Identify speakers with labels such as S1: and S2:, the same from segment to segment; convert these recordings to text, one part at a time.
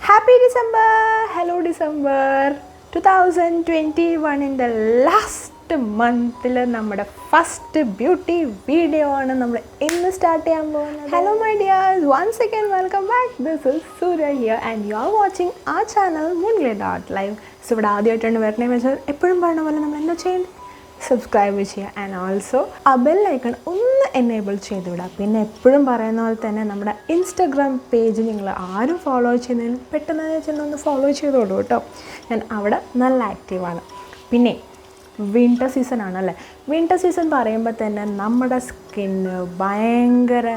S1: Happy December! Hello December 2021 in the last month നമ്മുടെ first beauty video ആണ് നമ്മൾ ഇന്ന് സ്റ്റാർട്ട് ചെയ്യാൻ പോകുന്നത്. Hello my dears, once again welcome back. This is Surya here and you are watching a channel moonglade.live. So ഇവിടെ ആദ്യമായിട്ടാണ് വരണേ വെച്ചാൽ എപ്പോഴും പറഞ്ഞ പോലെ നമ്മൾ എന്താ ചെയ്യേണ്ടത്, സബ്സ്ക്രൈബ് ചെയ്യുക ആൻഡ് ഓൾസോ ആ ബെൽ ഐക്കൺ ഒന്ന് എനേബിൾ ചെയ്ത് വിടുക. പിന്നെ എപ്പോഴും പറയുന്ന പോലെ തന്നെ നമ്മുടെ ഇൻസ്റ്റഗ്രാം പേജ് നിങ്ങൾ ആരും ഫോളോ ചെയ്യുന്നതിന് പെട്ടെന്ന് ചെന്നൊന്ന് ഫോളോ ചെയ്തോളൂ കേട്ടോ. ഞാൻ അവിടെ നല്ല ആക്റ്റീവാണ്. പിന്നെ വിൻ്റർ സീസൺ ആണല്ലേ. വിൻ്റർ സീസൺ പറയുമ്പോൾ തന്നെ നമ്മുടെ സ്കിന്ന് ഭയങ്കര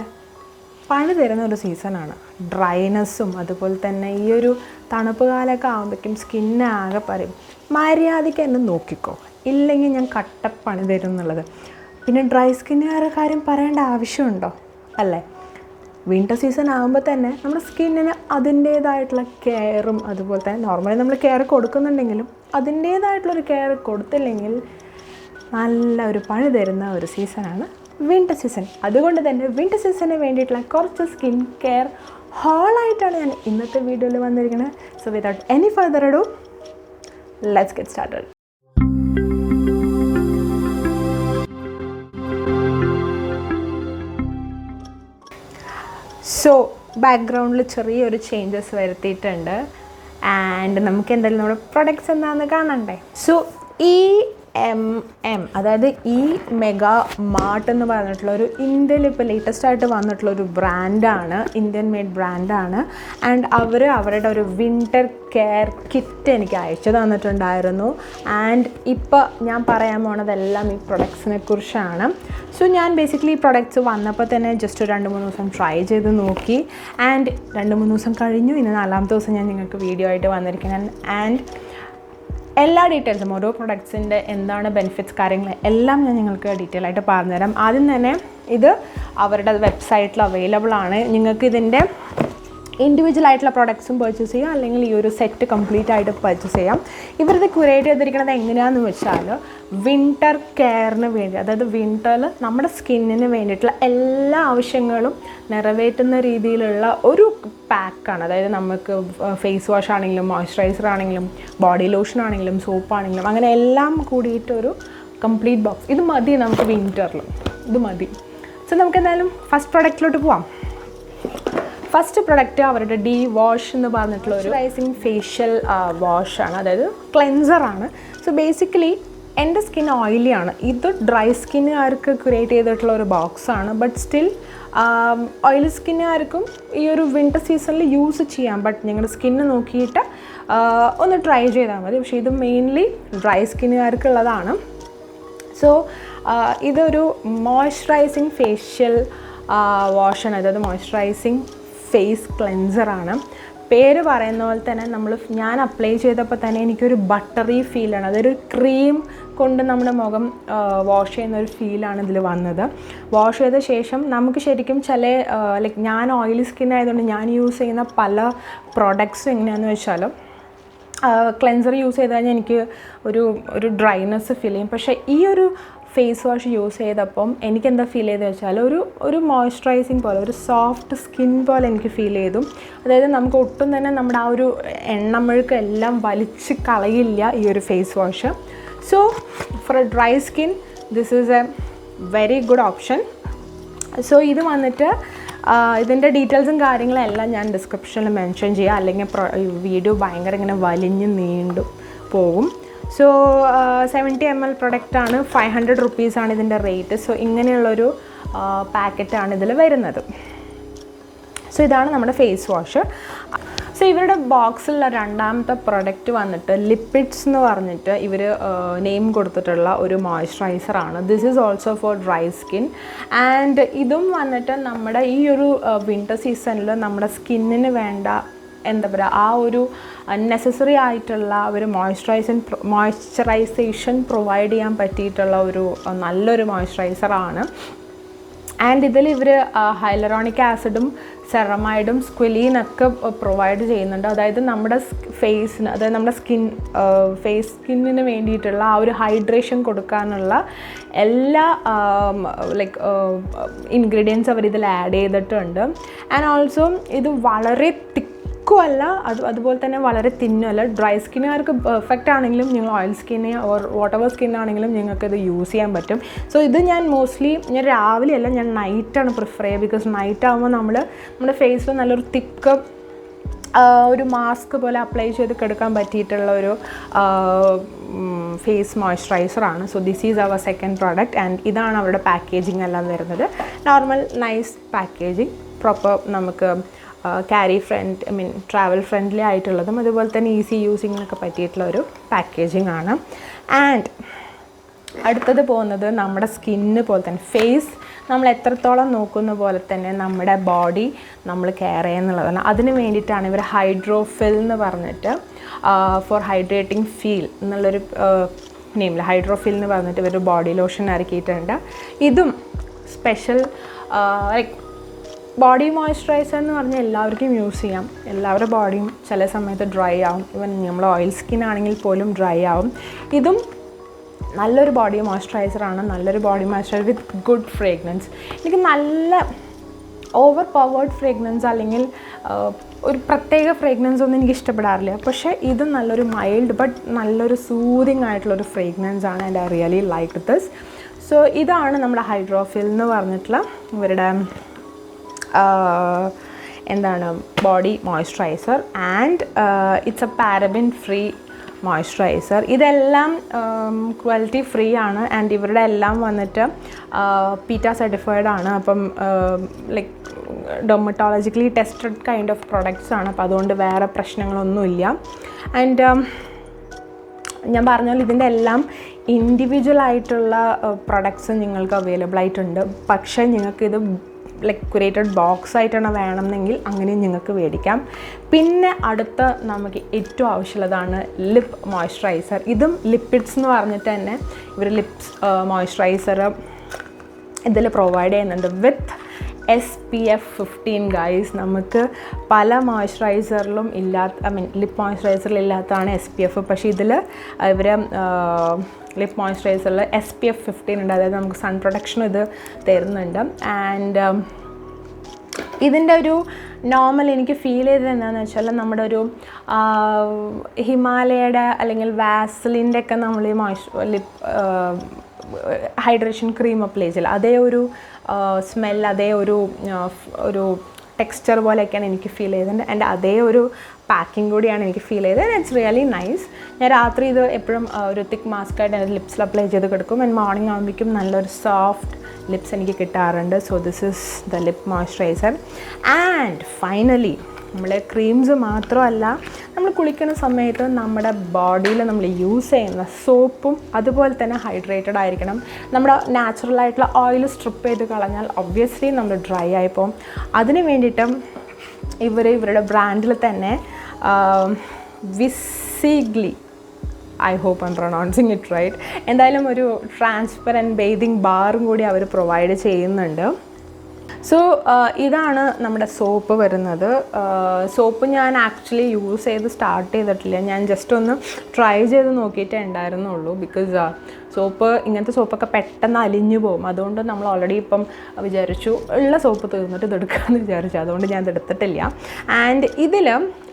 S1: പണി തരുന്ന ഒരു സീസണാണ്. ഡ്രൈനെസ്സും അതുപോലെ തന്നെ ഈ ഒരു തണുപ്പ് കാലമൊക്കെ ആകുമ്പോഴേക്കും സ്കിന്ന് ആകെ പറയും മര്യാദയ്ക്ക് എന്നെ നോക്കിക്കോ, ഇല്ലെങ്കിൽ ഞാൻ കട്ടപ്പണി തരും എന്നുള്ളത്. പിന്നെ ഡ്രൈ സ്കിന്നുകാരുടെ കാര്യം പറയേണ്ട ആവശ്യമുണ്ടോ അല്ലേ? വിൻ്റർ സീസൺ ആകുമ്പോൾ തന്നെ നമ്മുടെ സ്കിന്നിന് അതിൻ്റേതായിട്ടുള്ള കെയറും അതുപോലെ തന്നെ നോർമലി നമ്മൾ കെയർ കൊടുക്കുന്നുണ്ടെങ്കിലും അതിൻ്റേതായിട്ടുള്ളൊരു കെയർ കൊടുത്തില്ലെങ്കിൽ നല്ല ഒരു പണി തരുന്ന ഒരു സീസണാണ് വിൻ്റർ സീസൺ. അതുകൊണ്ട് തന്നെ വിൻ്റർ സീസണിന് വേണ്ടിയിട്ടുള്ള കുറച്ച് സ്കിൻ കെയർ ഹോളായിട്ടാണ് ഞാൻ ഇന്നത്തെ വീഡിയോയിൽ വന്നിരിക്കുന്നത്. So without any further ado let's get started. So ബാക്ക്ഗ്രൗണ്ടിൽ ചെറിയൊരു ചേഞ്ചസ് വരുത്തിയിട്ടുണ്ട് ആൻഡ് നമുക്ക് എന്തായാലും നമ്മുടെ പ്രൊഡക്ട്സ് എന്താണെന്ന് കാണണ്ടേ. സോ അതായത് ഈ മെഗാ മാർട്ട് എന്ന് പറഞ്ഞിട്ടുള്ള ഒരു ഇന്ത്യയിൽ ഇപ്പോൾ ലേറ്റസ്റ്റ് ആയിട്ട് വന്നിട്ടുള്ള ഒരു ബ്രാൻഡാണ്, ഇന്ത്യൻ മെയ്ഡ് ബ്രാൻഡാണ്. ആൻഡ് അവർ അവരുടെ ഒരു വിൻ്റർ കെയർ കിറ്റ് എനിക്ക് അയച്ചു തന്നിട്ടുണ്ടായിരുന്നു. ആൻഡ് ഇപ്പോൾ ഞാൻ പറയാൻ പോണതെല്ലാം ഈ പ്രൊഡക്ട്സിനെ കുറിച്ചാണ്. സോ ഞാൻ ബേസിക്കലി ഈ പ്രൊഡക്ട്സ് വന്നപ്പോൾ തന്നെ ജസ്റ്റ് 2-3 ദിവസം ട്രൈ ചെയ്ത് നോക്കി. ആൻഡ് 2-3 ദിവസം കഴിഞ്ഞു, ഇന്ന് 4ാമത്തെ ദിവസം ഞാൻ നിങ്ങൾക്ക് വീഡിയോ ആയിട്ട് വന്നിരിക്കുന്നത്. ആൻഡ് എല്ലാ ഡീറ്റെയിൽസും ഓരോ പ്രൊഡക്ട്സിൻ്റെ എന്താണ് ബെനിഫിറ്റ്സ് കാര്യങ്ങൾ എല്ലാം ഞാൻ നിങ്ങൾക്ക് ഡീറ്റെയിൽ ആയിട്ട് പറഞ്ഞുതരാം. ആദ്യം തന്നെ ഇത് അവരുടെ വെബ്സൈറ്റിൽ അവൈലബിൾ ആണ്. നിങ്ങൾക്ക് ഇതിൻ്റെ ഇൻഡിവിജ്വൽ ആയിട്ടുള്ള പ്രൊഡക്ട്സും പർച്ചേസ് ചെയ്യാം, അല്ലെങ്കിൽ ഈ ഒരു സെറ്റ് കംപ്ലീറ്റ് ആയിട്ട് പർച്ചേസ് ചെയ്യാം. ഇവരിത് ക്യൂറേറ്റ് ചെയ്തിരിക്കുന്നത് എങ്ങനെയാണെന്ന് വെച്ചാൽ വിൻ്റർ കെയറിന് വേണ്ടി, അതായത് വിൻ്ററിൽ നമ്മുടെ സ്കിന്നിന് വേണ്ടിയിട്ടുള്ള എല്ലാ ആവശ്യങ്ങളും നിറവേറ്റുന്ന രീതിയിലുള്ള ഒരു പാക്കാണ്. അതായത് നമുക്ക് ഫേസ് വാഷ് ആണെങ്കിലും മോയ്സ്ചറൈസർ ആണെങ്കിലും ബോഡി ലോഷൻ ആണെങ്കിലും സോപ്പ് ആണെങ്കിലും അങ്ങനെ എല്ലാം കൂടിയിട്ടൊരു കംപ്ലീറ്റ് ബോക്സ്. ഇത് മതി നമുക്ക് വിൻ്ററിൽ, ഇത് മതി. സോ നമുക്ക് എന്തായാലും ഫസ്റ്റ് പ്രൊഡക്റ്റിലോട്ട് പോവാം. ഫസ്റ്റ് പ്രൊഡക്റ്റ് അവരുടെ വാഷ് എന്ന് പറഞ്ഞിട്ടുള്ള ഒരു മോയ്സ്ചറൈസിങ് ഫേഷ്യൽ വാഷാണ്, അതായത് ക്ലെൻസറാണ്. സോ ബേസിക്കലി എൻ്റെ സ്കിൻ ഓയിലിയാണ്. ഇത് ഡ്രൈ സ്കിന്നുകാർക്ക് ക്രിയേറ്റ് ചെയ്തിട്ടുള്ള ഒരു ബോക്സാണ്. ബട്ട് സ്റ്റിൽ ഓയിലി സ്കിന്നുകാർക്കും ഈ ഒരു വിൻ്റർ സീസണിൽ യൂസ് ചെയ്യാം. ബട്ട് നിങ്ങളുടെ സ്കിന്ന് നോക്കിയിട്ട് ഒന്ന് ട്രൈ ചെയ്താൽ മതി. പക്ഷേ ഇത് മെയിൻലി ഡ്രൈ സ്കിന്നുകാർക്കുള്ളതാണ്. സോ ഇതൊരു മോയ്സ്ചറൈസിങ് ഫേഷ്യൽ വാഷാണ്, അതായത് മോയ്സ്ചറൈസിങ് ഫേസ് ക്ലെൻസറാണ്. പേര് പറയുന്ന പോലെ തന്നെ ഞാൻ അപ്ലൈ ചെയ്തപ്പോൾ തന്നെ എനിക്കൊരു ബട്ടറി ഫീലാണ്, അതൊരു ക്രീം കൊണ്ട് നമ്മുടെ മുഖം വാഷ് ചെയ്യുന്ന ഒരു ഫീലാണ് ഇതിൽ വന്നത്. വാഷ് ചെയ്ത ശേഷം നമുക്ക് ശരിക്കും ലൈക്ക് ഞാൻ ഓയിലി സ്കിൻ ആയതുകൊണ്ട് ഞാൻ യൂസ് ചെയ്യുന്ന പല പ്രോഡക്ട്സും എങ്ങനെയാണെന്ന് വെച്ചാൽ ക്ലെൻസർ യൂസ് ചെയ്ത് കഴിഞ്ഞാൽ എനിക്ക് ഒരു ഡ്രൈനെസ് ഫീൽ ചെയ്യും. പക്ഷേ ഈ ഒരു ഫേസ് വാഷ് യൂസ് ചെയ്തപ്പം എനിക്കെന്താ ഫീൽ ചെയ്തെന്ന് വെച്ചാൽ ഒരു മോയ്സ്ചറൈസിങ് പോലെ, ഒരു സോഫ്റ്റ് സ്കിൻ പോലെ എനിക്ക് ഫീൽ ചെയ്തു. അതായത് നമുക്ക് ഒട്ടും തന്നെ നമ്മുടെ ആ ഒരു എണ്ണമഴുക്ക് എല്ലാം വലിച്ച് കളയില്ല ഈ ഒരു face wash. So for a dry skin this is a very good option. So ഇത് വന്നിട്ട് ഇതിൻ്റെ ഡീറ്റെയിൽസും കാര്യങ്ങളും എല്ലാം ഞാൻ ഡിസ്ക്രിപ്ഷനിൽ മെൻഷൻ ചെയ്യാം, അല്ലെങ്കിൽ വീഡിയോ ഭയങ്കര ഇങ്ങനെ വലിഞ്ഞ് നീണ്ടു പോകും. സോ 70 ml പ്രൊഡക്റ്റാണ്, 500 റുപ്പീസാണ് ഇതിൻ്റെ റേറ്റ്. സോ ഇങ്ങനെയുള്ളൊരു പാക്കറ്റാണ് ഇതിൽ വരുന്നത്. സോ ഇതാണ് നമ്മുടെ ഫേസ് വാഷ്. സോ ഇവരുടെ ബോക്സിലുള്ള 2ാമത്തെ പ്രൊഡക്റ്റ് വന്നിട്ട് ലിപ്പിഡ്സ് എന്ന് പറഞ്ഞിട്ട് ഇവർ നെയിം കൊടുത്തിട്ടുള്ള ഒരു മോയ്സ്ചറൈസറാണ്. This is also for dry skin. And ഇതും വന്നിട്ട് നമ്മുടെ ഈ ഒരു വിൻ്റർ സീസണിൽ നമ്മുടെ സ്കിന്നിന് വേണ്ട എന്താ പറയുക ആ ഒരു നെസസറി ആയിട്ടുള്ള ഒരു മോയ്സ്ചറൈസേഷൻ പ്രൊവൈഡ് ചെയ്യാൻ പറ്റിയിട്ടുള്ള ഒരു നല്ലൊരു മോയ്സ്ചറൈസറാണ്. ആൻഡ് ഇതിൽ ഇവർ ഹൈലറോണിക് ആസിഡും സെറമൈഡും സ്ക്വിലീനൊക്കെ പ്രൊവൈഡ് ചെയ്യുന്നുണ്ട്. അതായത് നമ്മുടെ ഫേസിന്, അതായത് നമ്മുടെ സ്കിന്നിന് വേണ്ടിയിട്ടുള്ള ആ ഒരു ഹൈഡ്രേഷൻ കൊടുക്കാനുള്ള എല്ലാ ലൈക്ക് ഇൻഗ്രീഡിയൻസ് അവർ ഇതിൽ ആഡ് ചെയ്തിട്ടുണ്ട്. ആൻഡ് ഓൾസോ ഇത് വളരെ തിക്കും അല്ല, അതുപോലെ തന്നെ വളരെ തിന്നും അല്ല. ഡ്രൈ സ്കിന്നുകാർക്ക് പെർഫെക്റ്റ് ആണെങ്കിലും നിങ്ങൾ ഓയിൽ സ്കിന്ന് ഓർ വാട്ടർ സ്കിന്നാണെങ്കിലും നിങ്ങൾക്കിത് യൂസ് ചെയ്യാൻ പറ്റും. സോ ഇത് ഞാൻ മോസ്റ്റ്ലി ഞാൻ രാവിലെ അല്ല, ഞാൻ നൈറ്റാണ് പ്രിഫർ ചെയ്യുക. ബിക്കോസ് നൈറ്റ് ആകുമ്പോൾ നമ്മുടെ ഫേസിൽ നല്ലൊരു തിക്ക് ഒരു മാസ്ക് പോലെ അപ്ലൈ ചെയ്ത് കിടക്കാൻ പറ്റിയിട്ടുള്ള ഒരു ഫേസ് മോയ്സ്ചറൈസറാണ്. So this is our second product and ഇതാണ് അവരുടെ പാക്കേജിങ് എല്ലാം വരുന്നത്. നോർമൽ നൈസ് പാക്കേജിങ്, പ്രോപ്പർ നമുക്ക് ക്യാരി ട്രാവൽ ഫ്രണ്ട്ലി ആയിട്ടുള്ളതും അതുപോലെ തന്നെ ഈസി യൂസിങ്ങിനൊക്കെ പറ്റിയിട്ടുള്ള ഒരു പാക്കേജിങ് ആണ്. ആൻഡ് അടുത്തത് പോകുന്നത് നമ്മുടെ സ്കിന്ന് പോലെ തന്നെ ഫേസ് നമ്മൾ എത്രത്തോളം നോക്കുന്ന പോലെ തന്നെ നമ്മുടെ ബോഡി നമ്മൾ കെയർ ചെയ്യുന്നുള്ളതാണ്. അതിന് വേണ്ടിയിട്ടാണ് ഇവർ ഹൈഡ്രോഫിൽ എന്ന് പറഞ്ഞിട്ട് ഫോർ ഹൈഡ്രേറ്റിംഗ് ഫീൽ എന്നുള്ളൊരു നെയിമിൽ ഹൈഡ്രോഫിൽ എന്ന് പറഞ്ഞിട്ട് ഇവർ ബോഡി ലോഷൻ ഇറക്കിയിട്ടുണ്ട്. ഇതും സ്പെഷ്യൽ ലൈക്ക് ബോഡി മോയ്സ്ചറൈസർ എന്ന് പറഞ്ഞാൽ എല്ലാവർക്കും യൂസ് ചെയ്യാം. എല്ലാവരുടെ ബോഡിയും ചില സമയത്ത് ഡ്രൈ ആവും. ഈവൻ നമ്മൾ ഓയിൽ സ്കിൻ ആണെങ്കിൽ പോലും ഡ്രൈ ആവും. ഇതും നല്ലൊരു ബോഡി മോയ്സ്ചറൈസറാണ്, നല്ലൊരു body moisturiser with good fragrance. എനിക്ക് നല്ല ഓവർ പവേർഡ് ഫ്രേഗ്രൻസ് അല്ലെങ്കിൽ ഒരു പ്രത്യേക ഫ്രേഗ്രൻസ് ഒന്നും എനിക്ക് ഇഷ്ടപ്പെടാറില്ല. പക്ഷേ ഇത് നല്ലൊരു മൈൽഡ് ബട്ട് നല്ലൊരു സൂതിങ് ആയിട്ടുള്ളൊരു ഫ്രേഗ്രൻസ് ആണ്. And I really like this. So ഇതാണ് നമ്മുടെ ഹൈഡ്രോഫിൽ എന്ന് പറഞ്ഞിട്ടുള്ള ഇവരുടെ എന്താണ് body moisturiser. And it's A paraben free moisturiser. ഇതെല്ലാം ക്വാളിറ്റി ഫ്രീ ആണ്. ആൻഡ് ഇവരുടെ എല്ലാം വന്നിട്ട് പീറ്റ സർട്ടിഫൈഡ് ആണ്. അപ്പം like dermatologically tested kind of products ആണ്. അപ്പോൾ അതുകൊണ്ട് വേറെ പ്രശ്നങ്ങളൊന്നുമില്ല. ആൻഡ് ഞാൻ പറഞ്ഞാൽ ഇതിൻ്റെ എല്ലാം ഇൻഡിവിജ്വൽ ആയിട്ടുള്ള പ്രൊഡക്ട്സ് നിങ്ങൾക്ക് അവൈലബിൾ ആയിട്ടുണ്ട്. പക്ഷേ നിങ്ങൾക്കിത് ലൈക്ക് ക്യൂറേറ്റഡ് ബോക്സ് ആയിട്ടാണ് വേണമെന്നെങ്കിൽ അങ്ങനെയും നിങ്ങൾക്ക് മേടിക്കാം. പിന്നെ അടുത്ത നമുക്ക് ഏറ്റവും ആവശ്യമുള്ളതാണ് ലിപ്പ് മോയ്സ്ചറൈസർ. ഇതും ലിപ്പിഡ്സ് എന്ന് പറഞ്ഞിട്ട് തന്നെ ഇവർ ലിപ്സ് മോയ്സ്ചറൈസർ ഇതിൽ പ്രൊവൈഡ് ചെയ്യുന്നുണ്ട് വിത്ത് SPF 15 ഗൈസ്. നമുക്ക് പല മോയ്സ്ചറൈസറിലും ഇല്ലാത്ത ലിപ്പ് മോയ്സ്ചറൈസറിൽ ഇല്ലാത്തതാണ് SPF. പക്ഷേ ഇതിൽ ഇവർ ലിപ്പ് മോയ്സ്ചറൈസറിൽ SPF 15 ഉണ്ട്. അതായത് നമുക്ക് സൺ പ്രൊട്ടക്ഷൻ ഇത് തരുന്നുണ്ട്. ആൻഡ് ഇതിൻ്റെ ഒരു നോർമൽ എനിക്ക് ഫീൽ ചെയ്തത് എന്താണെന്ന് വെച്ചാൽ നമ്മുടെ ഒരു ഹിമാലയയുടെ അല്ലെങ്കിൽ വാസലിൻ്റെ ഒക്കെ നമ്മൾ ഈ ലിപ്പ് ഹൈഡ്രേഷൻ ക്രീം അപ്ലൈ ചെയ്യില്ല, അതേ ഒരു സ്മെൽ, അതേ ഒരു ടെക്സ്ചർ പോലെയൊക്കെയാണ് എനിക്ക് ഫീൽ ചെയ്തത്. ആൻഡ് അതേ ഒരു പാക്കിംഗ് കൂടിയാണ് എനിക്ക് ഫീൽ ചെയ്തത്. It's really nice. ഞാൻ രാത്രി ഇത് എപ്പോഴും ഒരു തിക്ക് മാസ്കായിട്ട് എൻ്റെ ലിപ്സിൽ അപ്ലൈ ചെയ്ത് കിടക്കും. ആൻഡ് മോർണിംഗ് ആകുമ്പോഴേക്കും നല്ലൊരു സോഫ്റ്റ് ലിപ്സ് എനിക്ക് കിട്ടാറുണ്ട്. So this is the lip moisturiser. And finally നമ്മൾ ക്രീംസ് മാത്രമല്ല, നമ്മൾ കുളിക്കുന്ന സമയത്ത് നമ്മുടെ ബോഡിയിൽ നമ്മൾ യൂസ് ചെയ്യുന്ന സോപ്പും അതുപോലെ തന്നെ ഹൈഡ്രേറ്റഡ് ആയിരിക്കണം. നമ്മുടെ നാച്ചുറലായിട്ടുള്ള ഓയിൽ സ്ട്രിപ്പ് ചെയ്ത് കളഞ്ഞാൽ ഒബ്വിയസ്ലി നമ്മൾ ഡ്രൈ ആയിപ്പോവും. അതിന് വേണ്ടിയിട്ടും ഇവരുടെ ബ്രാൻഡിൽ തന്നെ വിസിഗ്ലി, I hope I'm pronouncing it right, എന്തായാലും ഒരു ട്രാൻസ്പെറൻറ്റ് ബേതിങ് ബാറും കൂടി അവർ പ്രൊവൈഡ് ചെയ്യുന്നുണ്ട്. സോ ഇതാണ് നമ്മുടെ സോപ്പ് വരുന്നത്. സോപ്പ് ഞാൻ ആക്ച്വലി യൂസ് ചെയ്ത് സ്റ്റാർട്ട് ചെയ്തിട്ടില്ല. ഞാൻ ജസ്റ്റ് ഒന്ന് ട്രൈ ചെയ്ത് നോക്കിയിട്ടേ ഉണ്ടായിരുന്നുള്ളൂ. ബിക്കോസ് സോപ്പ് ഇങ്ങനത്തെ സോപ്പൊക്കെ പെട്ടെന്ന് അലിഞ്ഞു പോകും. അതുകൊണ്ട് നമ്മൾ ഓൾറെഡി ഇപ്പം വിചാരിച്ചു ഉള്ള സോപ്പ് തീർന്നിട്ട് ഇതെടുക്കാമെന്ന് വിചാരിച്ചു. അതുകൊണ്ട് ഞാൻ ഇതെടുത്തിട്ടില്ല. ആൻഡ് ഇതിൽ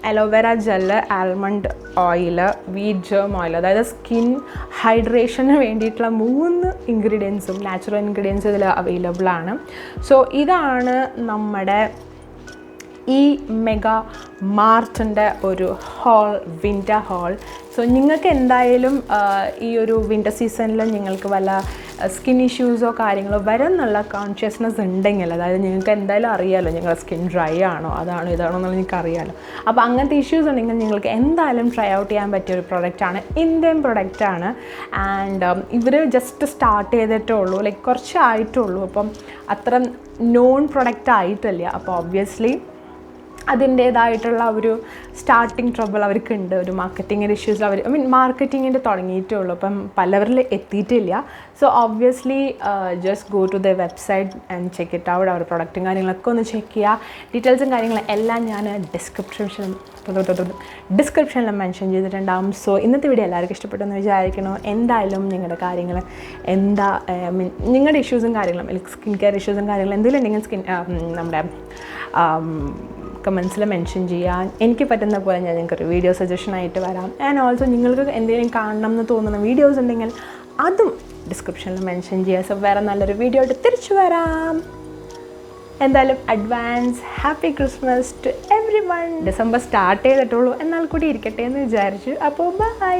S1: aloe vera gel, almond oil, wheat germ oil, അതായത് സ്കിൻ ഹൈഡ്രേഷന് വേണ്ടിയിട്ടുള്ള 3 ഇൻഗ്രീഡിയൻസും നാച്ചുറൽ ഇൻഗ്രീഡിയൻസ് ഇതിൽ അവൈലബിൾ ആണ്. സോ ഇതാണ് നമ്മുടെ ഈ മെഗാ മാർട്ടിൻ്റെ ഒരു ഹോൾ, വിൻ്റർ ഹോൾ. സോ നിങ്ങൾക്ക് എന്തായാലും ഈ ഒരു വിൻ്റർ സീസണിൽ നിങ്ങൾക്ക് വല്ല സ്കിൻ ഇഷ്യൂസോ കാര്യങ്ങളോ വരുന്നുള്ള കോൺഷ്യസ്നെസ് ഉണ്ടെങ്കിൽ, അതായത് നിങ്ങൾക്ക് എന്തായാലും അറിയാമല്ലോ നിങ്ങളുടെ സ്കിൻ ഡ്രൈ ആണോ അതാണോ ഇതാണോ എന്നുള്ളത് നിങ്ങൾക്ക് അറിയാമല്ലോ. അപ്പോൾ അങ്ങനത്തെ ഇഷ്യൂസ് ഉണ്ടെങ്കിൽ നിങ്ങൾക്ക് എന്തായാലും ട്രൈ ഔട്ട് ചെയ്യാൻ പറ്റിയൊരു പ്രൊഡക്റ്റാണ്, ഇന്ത്യൻ പ്രൊഡക്റ്റാണ്. ആൻഡ് ഇവർ ജസ്റ്റ് സ്റ്റാർട്ട് ചെയ്തിട്ടേ ഉള്ളൂ, ലൈക്ക് കുറച്ച് ആയിട്ടുള്ളൂ. അപ്പം അത്ര നോൺ പ്രൊഡക്റ്റ് ആയിട്ടില്ല. അപ്പോൾ ഒബ്വിയസ്ലി അതിൻ്റേതായിട്ടുള്ള ഒരു സ്റ്റാർട്ടിങ് ട്രബിൾ അവർക്കുണ്ട്. ഒരു മാർക്കറ്റിങ്ങിൻ്റെ ഇഷ്യൂസ് അവർ മാർക്കറ്റിങ്ങിൻ്റെ തുടങ്ങിയിട്ടേ ഉള്ളൂ. അപ്പം പലവരിൽ എത്തിയിട്ടില്ല. So obviously just go to the website and check it out. അവർ പ്രൊഡക്റ്റും കാര്യങ്ങളൊക്കെ ഒന്ന് ചെക്ക് ചെയ്യുക. ഡീറ്റെയിൽസും കാര്യങ്ങളും എല്ലാം ഞാൻ ഡിസ്ക്രിപ്ഷനിൽ മെൻഷൻ ചെയ്തിട്ടുണ്ടാകും. സോ ഇന്നത്തെ വീഡിയോ എല്ലാവർക്കും ഇഷ്ടപ്പെട്ടെന്ന് വിചാരിക്കണോ. എന്തായാലും നിങ്ങളുടെ കാര്യങ്ങൾ നിങ്ങളുടെ ഇഷ്യൂസും കാര്യങ്ങളും, സ്കിൻ കെയർ ഇഷ്യൂസും കാര്യങ്ങളും എന്തെങ്കിലും ഉണ്ടെങ്കിൽ നമ്മുടെ കമൻസിൽ മെൻഷൻ ചെയ്യാം. എനിക്ക് പറ്റുന്ന പോലെ ഞാൻ നിങ്ങൾക്കൊരു വീഡിയോ സജഷനായിട്ട് വരാം. ആൻഡ് ഓൾസോ നിങ്ങൾക്ക് എന്തെങ്കിലും കാണണം എന്ന് തോന്നുന്ന വീഡിയോസ് ഉണ്ടെങ്കിൽ അതും ഡിസ്ക്രിപ്ഷനിൽ മെൻഷൻ ചെയ്യുക. സോ വേറെ നല്ലൊരു വീഡിയോ ആയിട്ട് തിരിച്ചു വരാം. എന്തായാലും advance happy Christmas to everyone. December start ചെയ്തിട്ടുള്ളൂ, എന്നാൽ കൂടി ഇരിക്കട്ടെ എന്ന് വിചാരിച്ചു. അപ്പോൾ ബൈ.